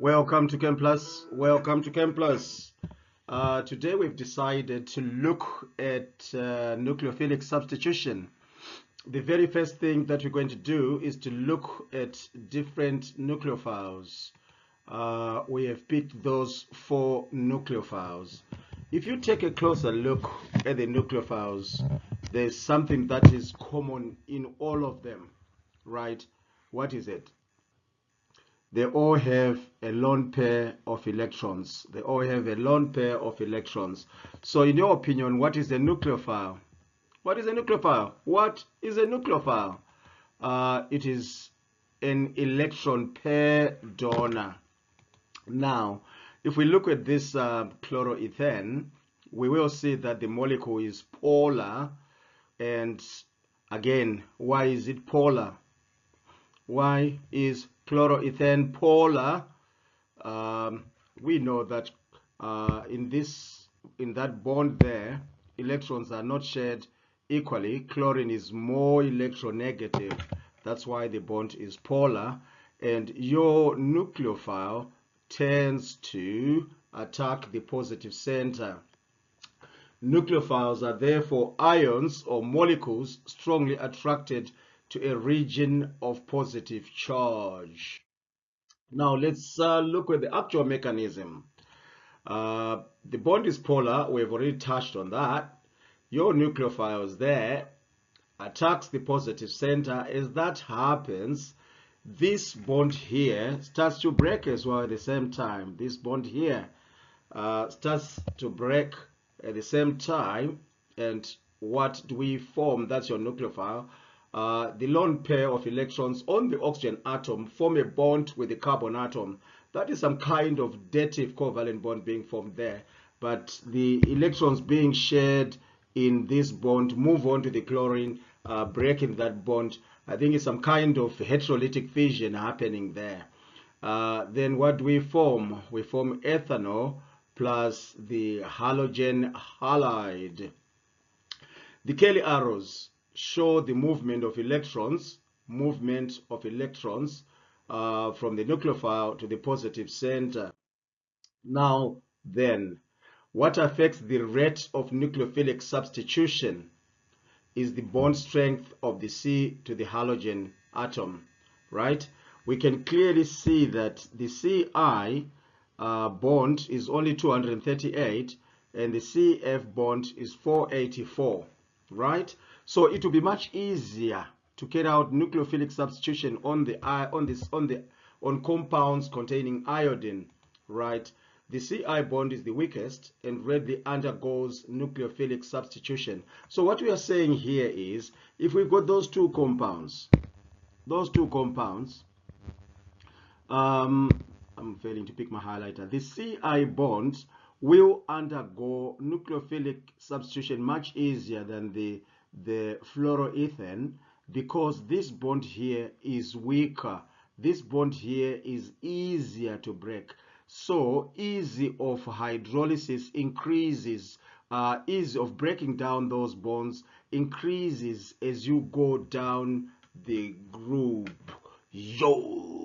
Welcome to Chem Plus. Welcome to Chem Plus. Today we've decided to look at nucleophilic substitution. The very first thing that we're going to do is to look at different nucleophiles. We have picked those 4 nucleophiles. If you take a closer look at the nucleophiles, there's something that is common in all of them, right? What is it? They all have a lone pair of electrons. They all have a lone pair of electrons. So in your opinion, what is a nucleophile? What is a nucleophile? What is a nucleophile? It is an electron pair donor. Now, if we look at this chloroethane, we will see that the molecule is polar. And again, why is it polar? Why is chloroethane polar? We know that in that bond there, electrons are not shared equally. Chlorine is more electronegative. That's why the bond is polar. And your nucleophile tends to attack the positive center. Nucleophiles are therefore ions or molecules strongly attracted to a region of positive charge. Now let's look at the actual mechanism. The bond is polar. We've already touched on that. Your nucleophile there attacks the positive center. As that happens, this bond here starts to break as well at the same time. This bond here starts to break at the same time. And what do we form? That's your nucleophile. The lone pair of electrons on the oxygen atom form a bond with the carbon atom. That is some kind of dative covalent bond being formed there. But the electrons being shared in this bond move on to the chlorine, breaking that bond. I think it's some kind of heterolytic fission happening there. Then what do we form? We form ethanol plus the halogen halide. The Kelly arrows show the movement of electrons from the nucleophile to the positive center. Now then, what affects the rate of nucleophilic substitution is the bond strength of the C to the halogen atom, right? We can clearly see that the Ci bond is only 238 and the CF bond is 484, right? So it will be much easier to carry out nucleophilic substitution on compounds containing iodine, right? The Ci bond is the weakest and readily undergoes nucleophilic substitution. So what we are saying here is, if we've got those two compounds, I'm failing to pick my highlighter. The Ci bond will undergo nucleophilic substitution much easier than the fluoroethane, because this bond here is weaker. This bond here is easier to break. So ease of hydrolysis increases, ease of breaking down those bonds increases as you go down the group. Yo!